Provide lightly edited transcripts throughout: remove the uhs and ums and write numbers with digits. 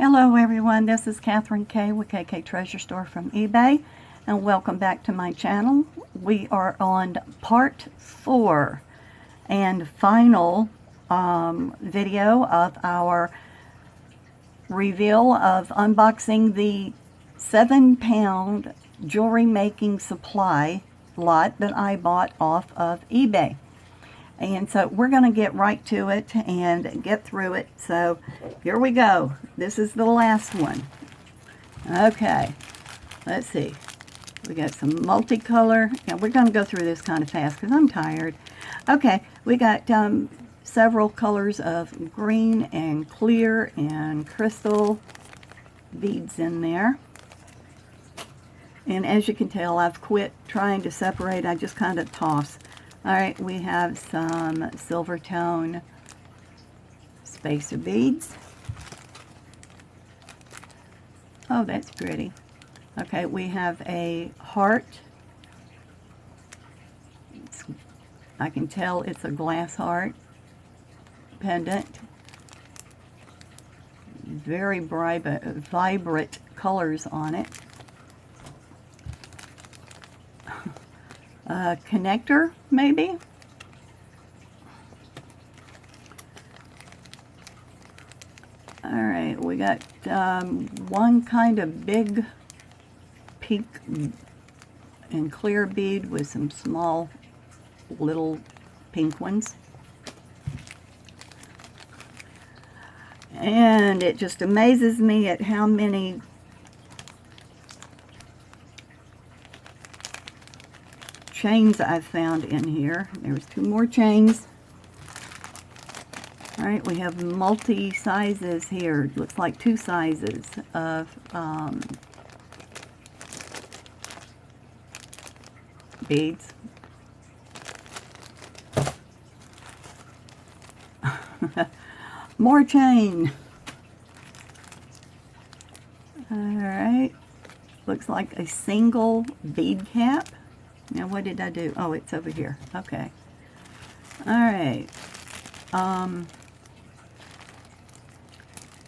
Hello everyone, this is Catherine K with KK Treasure Store from eBay, and welcome back to my channel. We are on part 4 and final video of our reveal of unboxing the 7-pound jewelry making supply lot that I bought off of eBay. And so we're going to get right to it and get through it. So here we go. This is the last one. Okay, let's see. We got some multicolor. Yeah, we're going to go through this kind of fast because I'm tired. Okay, we got several colors of green and clear and crystal beads in there. And as you can tell, I've quit trying to separate. I just kind of toss. Alright, we have some silver tone spacer beads. Oh, that's pretty. Okay, we have a heart. I can tell it's a glass heart pendant. Very vibrant colors on it. Connector, maybe? Alright, we got one kind of big pink and clear bead with some small little pink ones. And it just amazes me at how many chains I've found in here. There's 2 more chains. Alright, we have multi sizes here. It looks like 2 sizes of beads. More chain. Alright, looks like a single bead cap. Now, what did I do? Oh, it's over here. Okay. Alright.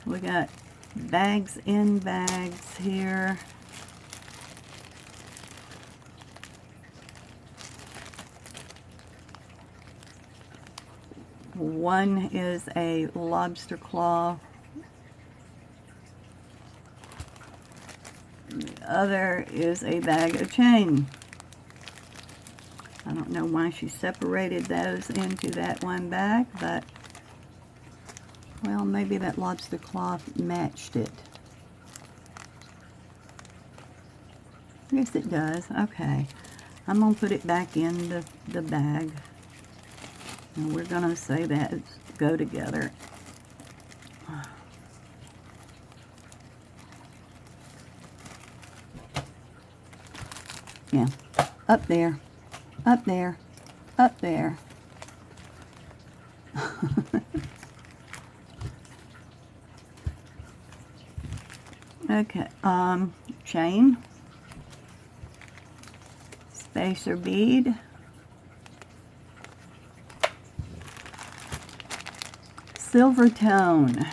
We got bags in bags here. One is a lobster claw. The other is a bag of chain. I don't know why she separated those into that one bag, but, well, maybe that lobster claw matched it. Yes, it does. Okay. I'm going to put it back in the bag. And we're going to say that go together. Yeah. Up there. Up there, up there. Okay, chain, spacer bead, silver tone.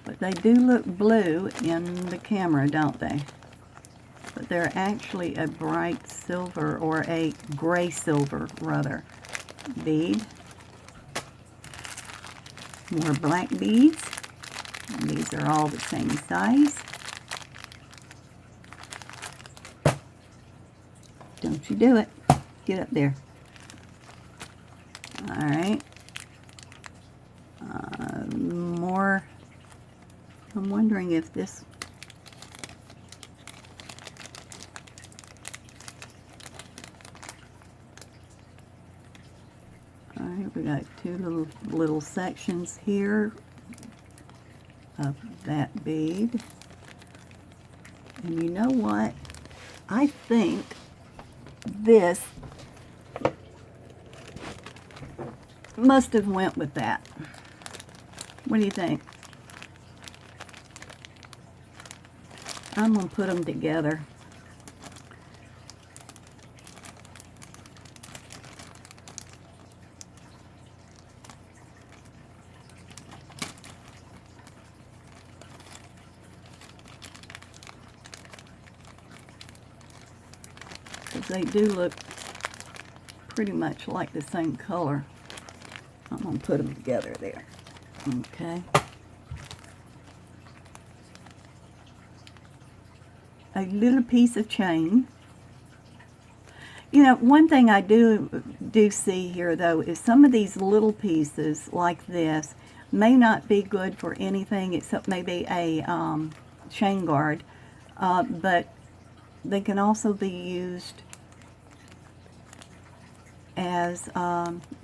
But they do look blue in the camera, don't they? But they're actually a bright silver, or a gray silver rather, bead. More black beads. And these are all the same size. Don't you do it. Get up there. Alright. More. I'm wondering if this... Alright, we got 2 little sections here of that bead. And you know what? I think this must have went with that. What do you think? I'm going to put them together. they do look pretty much like the same color. I'm going to put them together there. Okay. A little piece of chain. You know, one thing I do see here, though, is some of these little pieces like this may not be good for anything except maybe a chain guard, but they can also be used as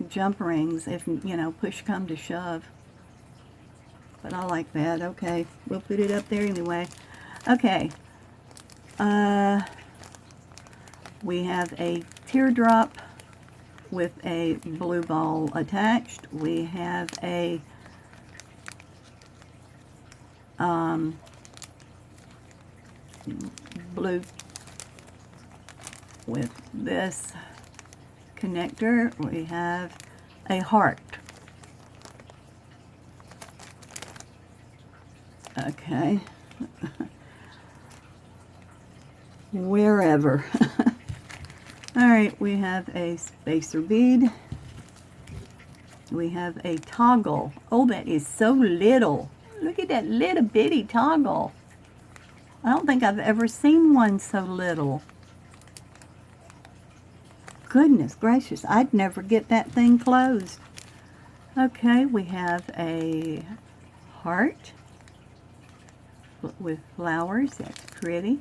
jump rings if, you know, push come to shove. But I like that. Okay, we'll put it up there anyway. Okay. We have a teardrop with a blue ball attached. We have a blue with this connector. We have a heart. Okay. Wherever. Alright, we have a spacer bead. We have a toggle. Oh, that is so little. Look at that little bitty toggle. I don't think I've ever seen one so little. Goodness gracious, I'd never get that thing closed. Okay, we have a heart with flowers. That's pretty.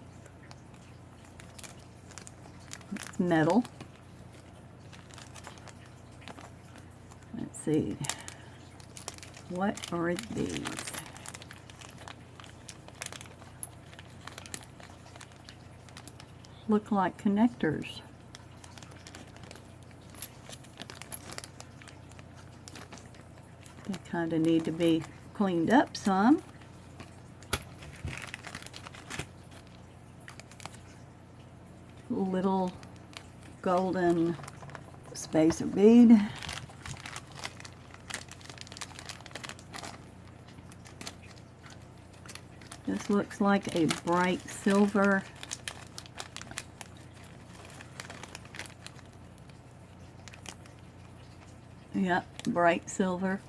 It's metal. Let's see. What are these? Look like connectors. They kind of need to be cleaned up some. Little golden spacer bead. This looks like a bright silver. Yep, bright silver.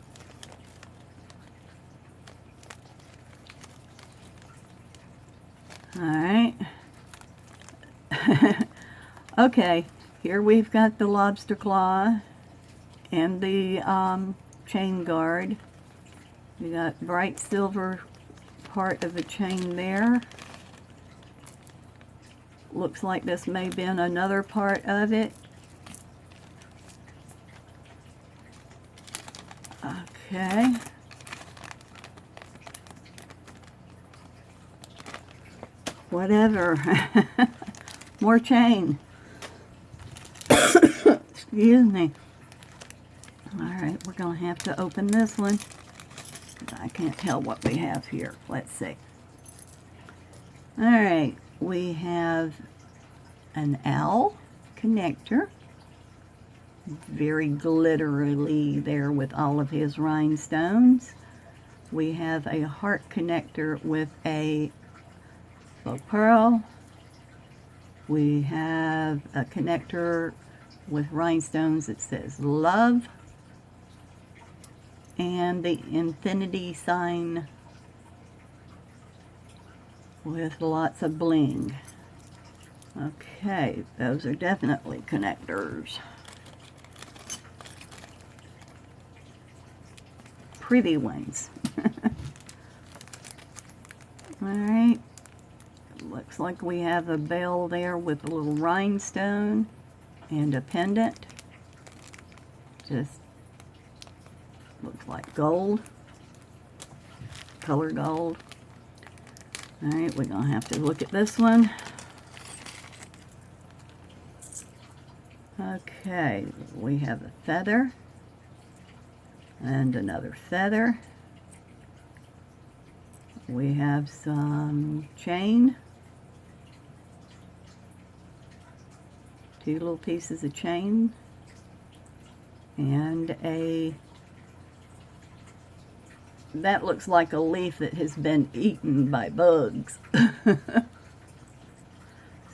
All right. Okay, here we've got the lobster claw and the chain guard. We got bright silver part of the chain there. Looks like this may have been another part of it. Okay. Whatever. More chain. Excuse me. Alright, we're going to have to open this one. I can't tell what we have here. Let's see. Alright, we have an owl connector. Very glitterily there with all of his rhinestones. We have a heart connector with a faux pearl. We have a connector with rhinestones that says love. And the infinity sign with lots of bling. Okay, those are definitely connectors. Pretty ones. Alright. Looks like we have a bell there with a little rhinestone and a pendant. Just looks like gold. Color gold. Alright, we're going to have to look at this one. Okay, we have a feather. And another feather. We have some chain. Two little pieces of chain. And that looks like a leaf that has been eaten by bugs.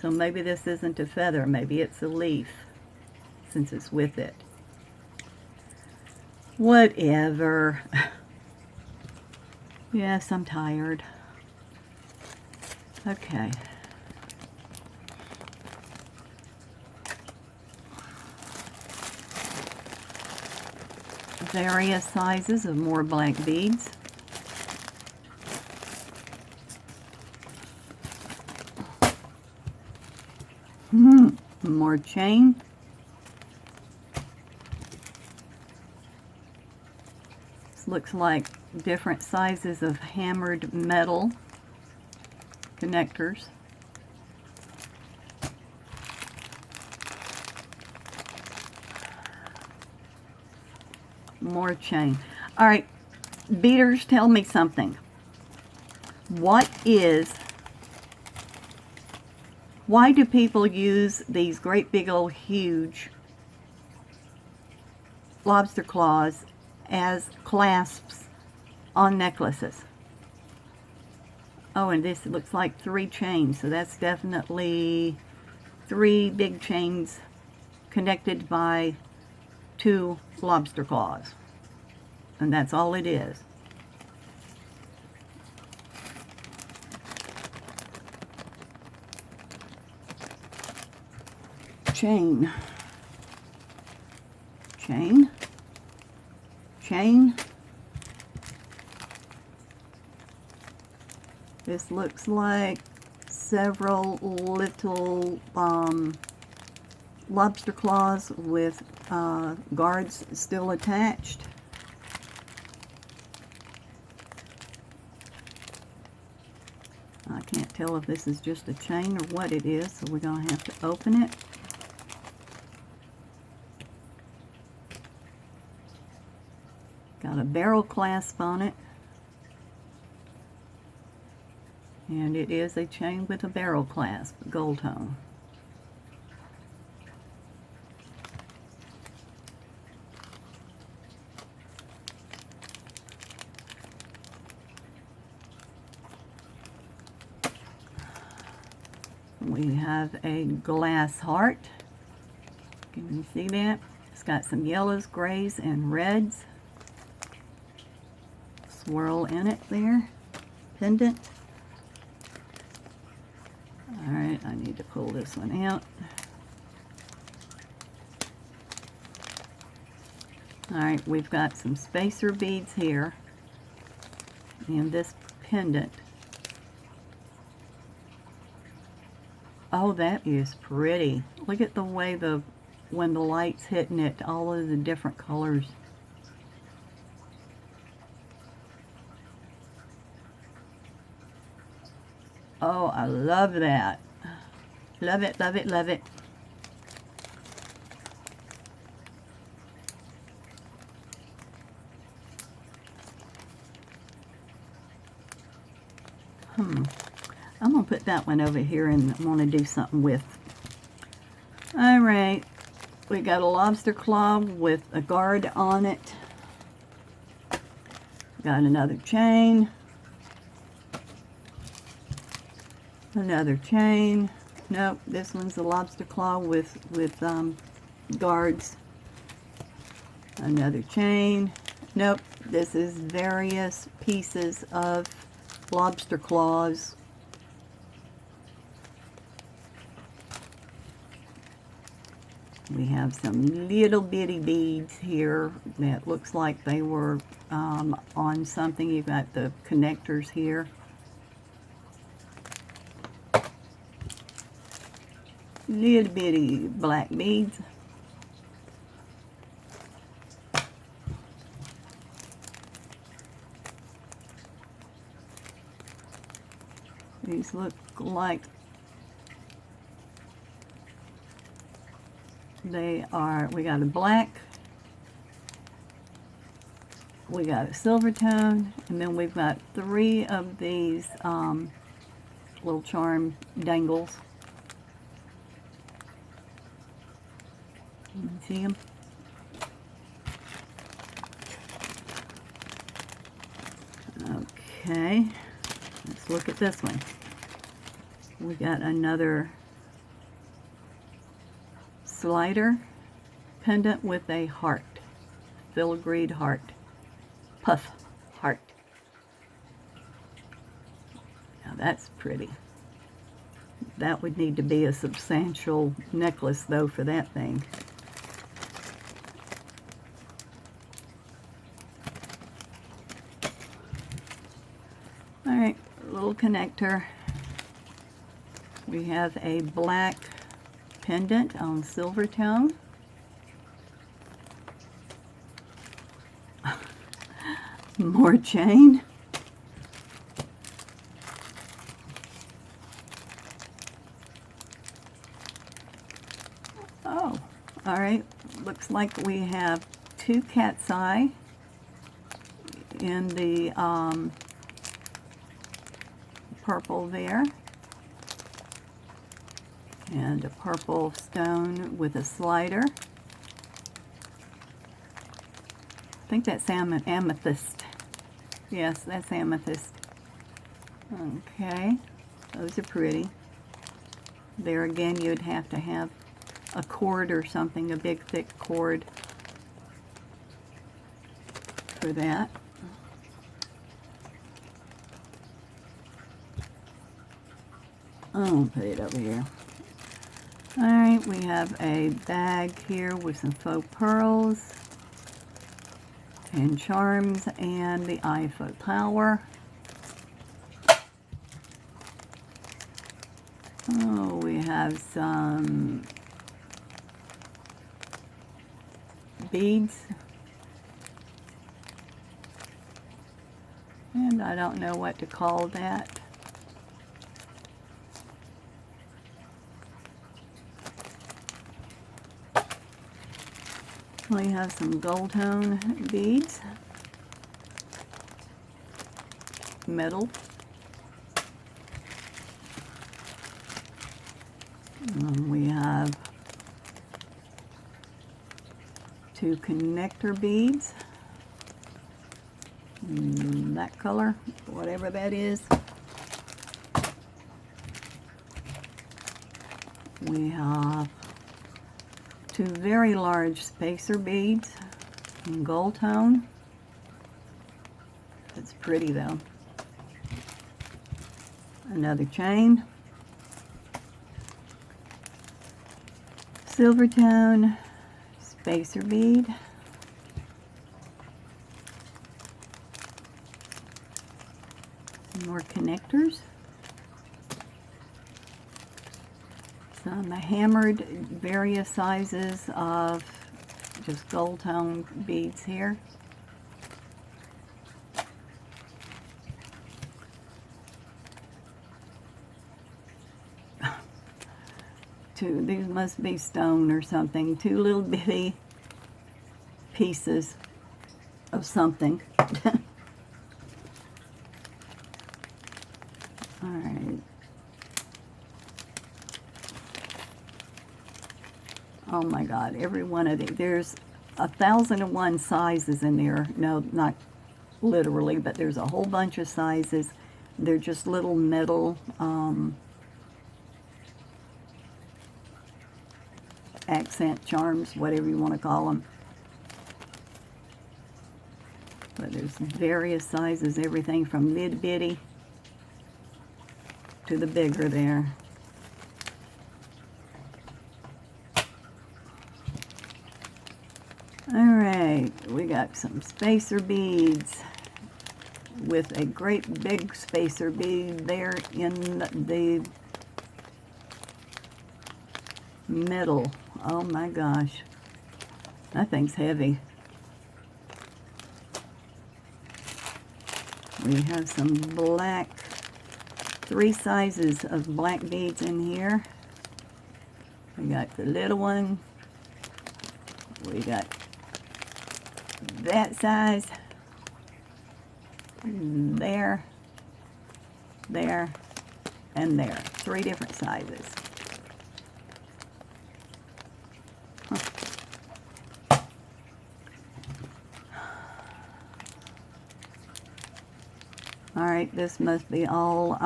So maybe this isn't a feather, maybe it's a leaf, since it's with it. Whatever. Yes, I'm tired. Okay. Various sizes of more black beads. More chain. This looks like different sizes of hammered metal connectors. More chain. All right, beaders, tell me something. Why do people use these great big old huge lobster claws as clasps on necklaces? Oh, and this looks like 3 chains, so that's definitely 3 big chains connected by 2 lobster claws. And that's all it is. Chain. Chain. Chain. This looks like several little lobster claws with guards still attached. I can't tell if this is just a chain or what it is, so we're going to have to open it. Got a barrel clasp on it. And it is a chain with a barrel clasp, gold tone. We have a glass heart. Can you see that? It's got some yellows, grays, and reds. Swirl in it there. Pendant. Alright, I need to pull this one out. Alright, we've got some spacer beads here. And this pendant. Oh, that is pretty. Look at the way when the light's hitting it, all of the different colors. Oh, I love that. Love it, love it, love it. I'm going to put that one over here and I want to do something with. Alright, we got a lobster claw with a guard on it. Got another chain. Another chain. Nope, this one's a lobster claw with guards. Another chain. Nope, this is various pieces of lobster claws. We have some little bitty beads here that looks like they were on something. You've got the connectors here. Little bitty black beads. These look like they are, we got a black, we got a silver tone, and then we've got 3 of these little charm dangles. You can see them? Okay, let's look at this one. We got another slider pendant with a heart, filigreed heart, puff heart. Now that's pretty. That would need to be a substantial necklace though for that thing. Alright, little connector. We have a black pendant on silver tone. More chain. Oh, all right. Looks like we have 2 cat's eye in the purple there, and a purple stone with a slider. I think that's amethyst. Yes, that's amethyst. Okay, those are pretty. There again, you'd have to have a cord or something, a big thick cord for that. I'll put it over here. Alright, we have a bag here with some faux pearls and charms and the Eiffel Tower. Oh, we have some beads. And I don't know what to call that. We have some gold tone beads, metal, and we have 2 connector beads, that color, whatever that is. We have 2 very large spacer beads in gold tone. It's pretty though. Another chain. Silver tone spacer bead. More connectors. Some hammered various sizes of just gold tone beads here. These must be stone or something. 2 little bitty pieces of something. Alright. Oh my God, every one of these. There's 1,001 sizes in there. No, not literally, but there's a whole bunch of sizes. They're just little metal accent charms, whatever you want to call them. But there's various sizes, everything from little bitty to the bigger there. Alright, we got some spacer beads with a great big spacer bead there in the middle. Oh my gosh, that thing's heavy. We have some black, 3 sizes of black beads in here. We got the little one. We got that size. There, there, and there. 3 different sizes. Alright, this must be all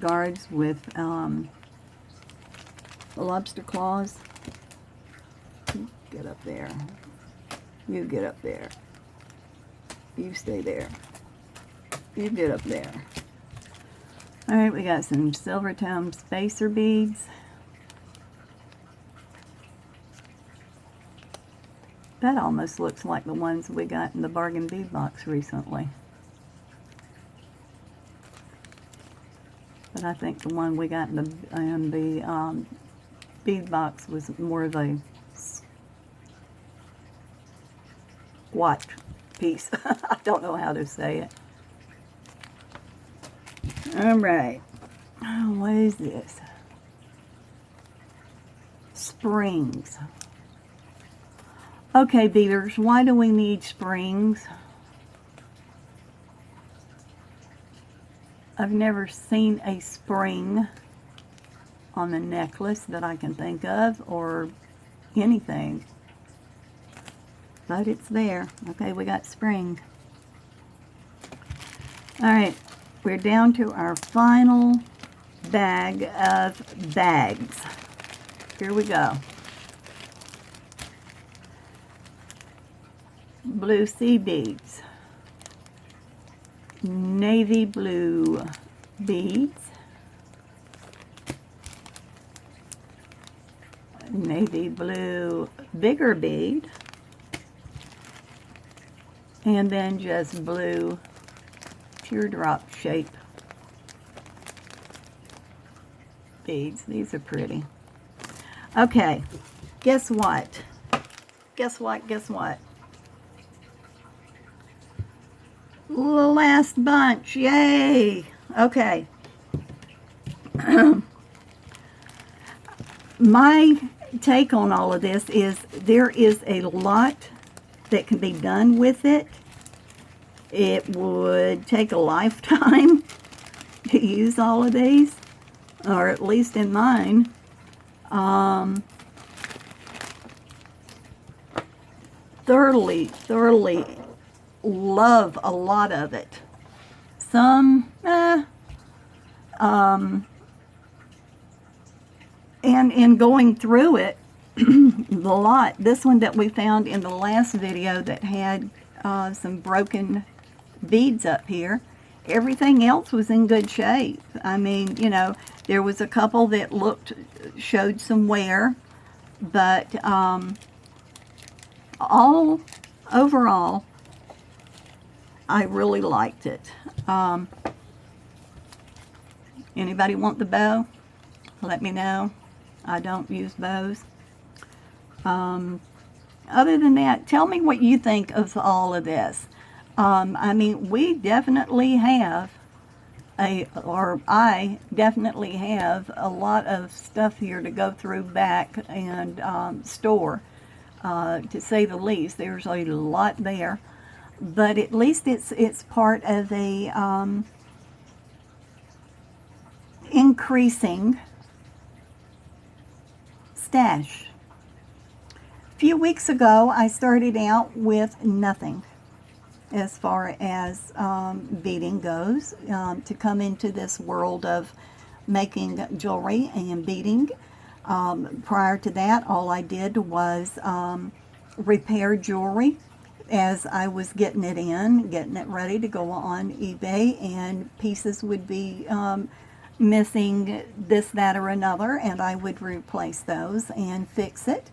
guards with The lobster claws. Get up there. You get up there. You stay there. You get up there. Alright, we got some silver tone spacer beads. That almost looks like the ones we got in the bargain bead box recently. But I think the one we got in the bead box was more of a squat piece. I don't know how to say it. Alright. Oh, what is this? Springs. Okay, beaders, why do we need springs? I've never seen a spring on the necklace that I can think of, or anything. But it's there. Okay, we got spring. Alright, we're down to our final bag of bags. Here we go. Blue sea beads. Navy blue beads. Navy blue bigger bead. And then just blue teardrop shape beads. These are pretty. Okay, guess what? Guess what? Guess what? The last bunch. Yay! Okay. My take on all of this is there is a lot that can be done with it. It would take a lifetime to use all of these, or at least in mine. Thoroughly love a lot of it. Some, and in going through it, the lot, this one that we found in the last video that had some broken beads up here, everything else was in good shape. I mean, you know, there was a couple that showed some wear, but overall, I really liked it. Anybody want the bow? Let me know. I don't use bows. Other than that, tell me what you think of all of this. I mean, we definitely have I definitely have a lot of stuff here to go through back and store, to say the least. There's a lot there, but at least it's part of a increasing stash. A few weeks ago, I started out with nothing as far as beading goes, to come into this world of making jewelry and beading. Prior to that, all I did was repair jewelry as I was getting it ready to go on eBay, and pieces would be missing this, that, or another, and I would replace those and fix it.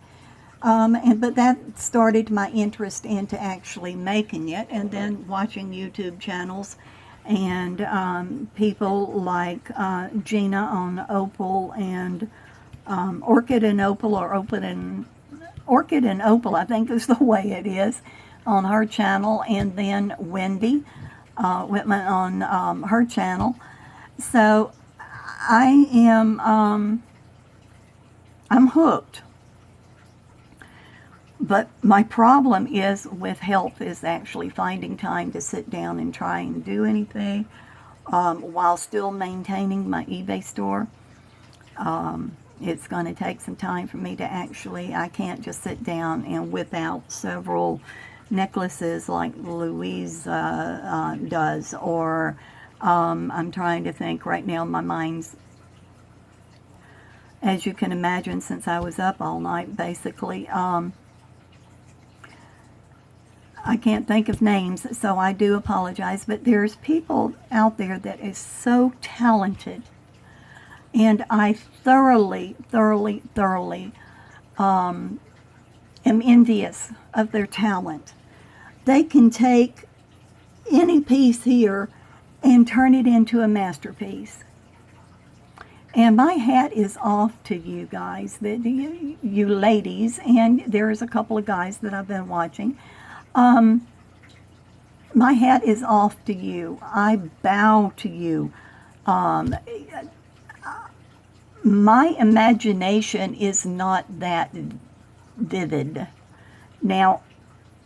But that started my interest into actually making it, and then watching YouTube channels and people like Gina on Opal and Orchid and Opal, or Orchid and Opal, I think is the way it is, on her channel, and then Wendy Whitman on her channel. So I am I'm hooked. But my problem is with health is actually finding time to sit down and try and do anything while still maintaining my eBay store. It's going to take some time for me to actually, I can't just sit down and whip out several necklaces like Louise does, or I'm trying to think right now, my mind's as you can imagine, since I was up all night, basically. I can't think of names, so I do apologize, but there's people out there that is so talented, and I thoroughly, thoroughly, thoroughly am envious of their talent. They can take any piece here and turn it into a masterpiece. And my hat is off to you guys, you ladies, and there's a couple of guys that I've been watching. My hat is off to you. I bow to you. My imagination is not that vivid. Now,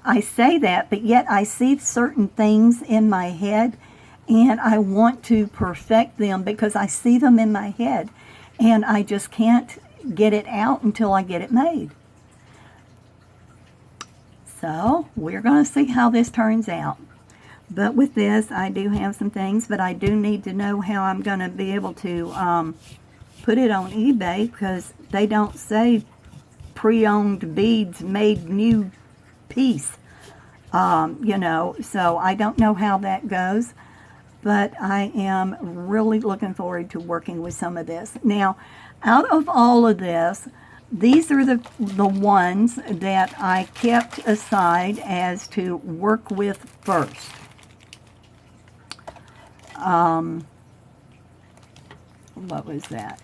I say that, but yet I see certain things in my head, and I want to perfect them because I see them in my head, and I just can't get it out until I get it made. So, we're going to see how this turns out. But with this, I do have some things, but I do need to know how I'm going to be able to put it on eBay, because they don't say pre-owned beads made new piece, you know, so I don't know how that goes, but I am really looking forward to working with some of this. Now, out of all of this, these are the ones that I kept aside as to work with first. What was that?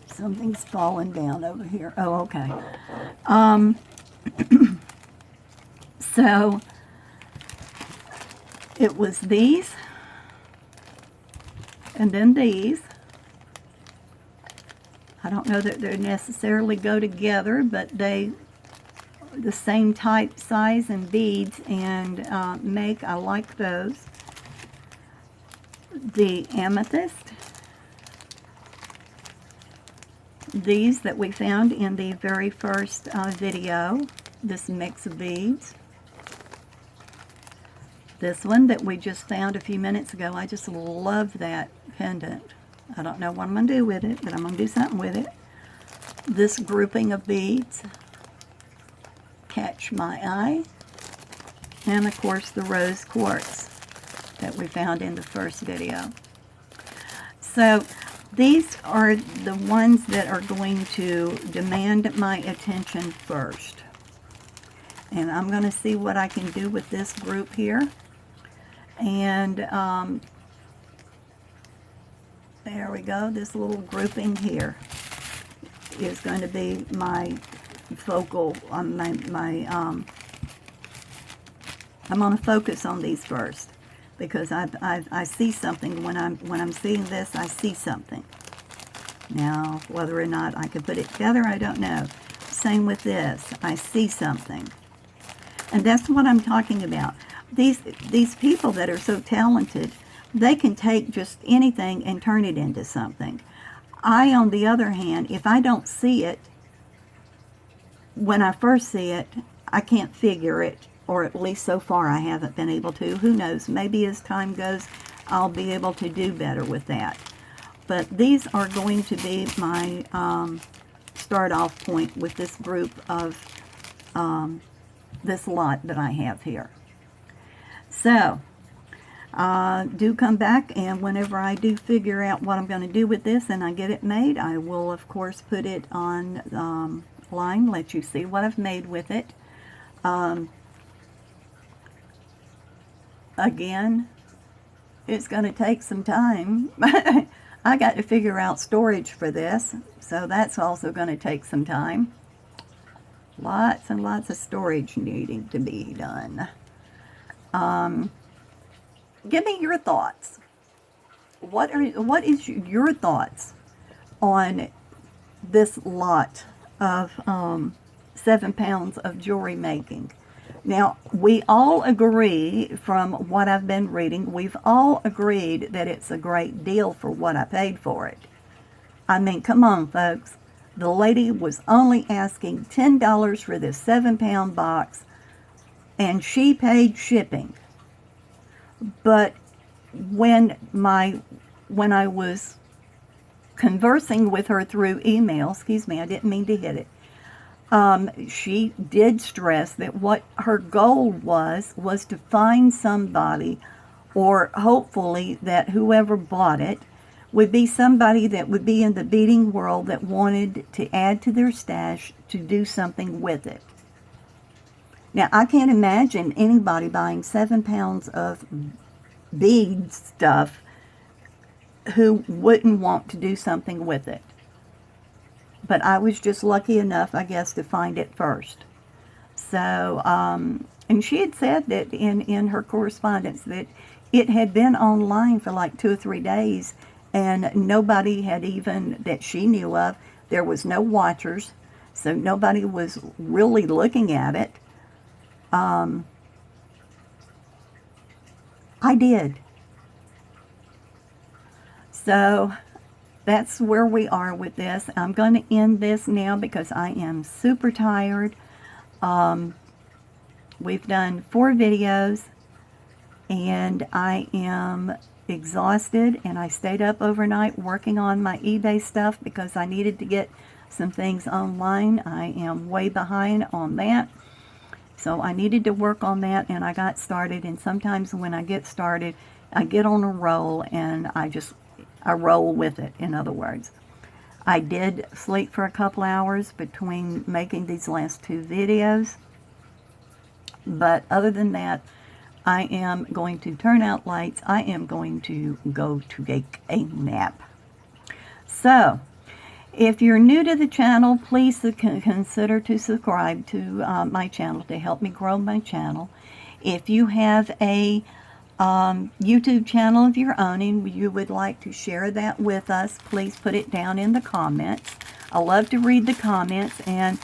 Something's fallen down over here. Oh, okay. So it was these, and then these. I don't know that they necessarily go together, but they the same type, size, and beads and make. I like those. The amethyst. These that we found in the very first video. This mix of beads. This one that we just found a few minutes ago. I just love that pendant. I don't know what I'm going to do with it, but I'm going to do something with it. This grouping of beads. Catch my eye. And of course the rose quartz that we found in the first video. So these are the ones that are going to demand my attention first. And I'm going to see what I can do with this group here. And there we go. This little grouping here is going to be my focal, I'm going to focus on these first, because I see something when I'm seeing this. I see something. Now, whether or not I can put it together, I don't know. Same with this. I see something. And that's what I'm talking about. These people that are so talented, they can take just anything and turn it into something. I, on the other hand, if I don't see it, when I first see it, I can't figure it, or at least so far I haven't been able to. Who knows? Maybe as time goes, I'll be able to do better with that. But these are going to be my start off point with this group of this lot that I have here. So, do come back, and whenever I do figure out what I'm going to do with this and I get it made, I will of course put it on line, let you see what I've made with it. Again, it's going to take some time. I got to figure out storage for this, so that's also going to take some time. Lots and lots of storage needing to be done. Give me your thoughts. What is your thoughts on this lot of 7 pounds of jewelry making? Now, we all agree, from what I've been reading, we've all agreed that it's a great deal for what I paid for it. I mean, come on, folks. The lady was only asking $10 for this 7-pound box, and she paid shipping. But when I was conversing with her through email, excuse me, I didn't mean to hit it. She did stress that what her goal was to find somebody, or hopefully that whoever bought it would be somebody that would be in the beading world that wanted to add to their stash to do something with it. Now, I can't imagine anybody buying 7 pounds of bead stuff who wouldn't want to do something with it. But I was just lucky enough, I guess, to find it first. So, and she had said that in her correspondence that it had been online for like 2 or 3 days, and nobody had even, that she knew of, there was no watchers, so nobody was really looking at it. I did. So that's where we are with this. I'm going to end this now because I am super tired. We've done 4 videos and I am exhausted, and I stayed up overnight working on my eBay stuff because I needed to get some things online. I am way behind on that. So I needed to work on that, and I got started, and sometimes when I get started, I get on a roll, and I roll with it, in other words. I did sleep for a couple hours between making these last 2 videos, but other than that, I am going to turn out lights. I am going to go to take a nap. So, if you're new to the channel, please consider to subscribe to my channel to help me grow my channel. If you have a YouTube channel of your own and you would like to share that with us, please put it down in the comments. I love to read the comments, and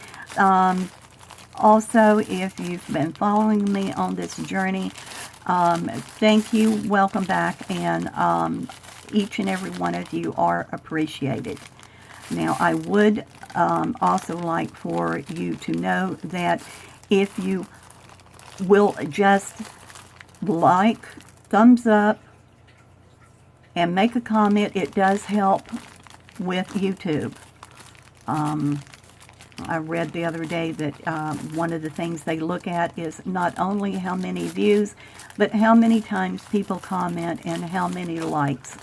also if you've been following me on this journey, thank you, welcome back, and each and every one of you are appreciated. Now, I would also like for you to know that if you will just like, thumbs up, and make a comment, it does help with YouTube. I read the other day that one of the things they look at is not only how many views, but how many times people comment and how many likes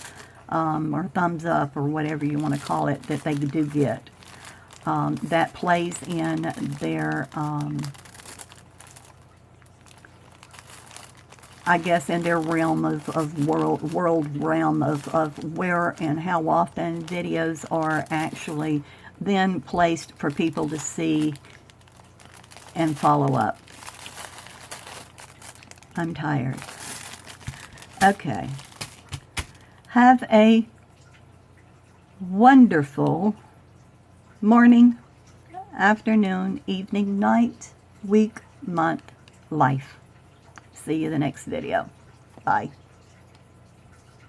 or thumbs up or whatever you want to call it that they do get. That plays in their, I guess, in their realm of world realm of where and how often videos are actually then placed for people to see and follow up. I'm tired. Okay. Have a wonderful morning, afternoon, evening, night, week, month, life. See you in the next video. Bye.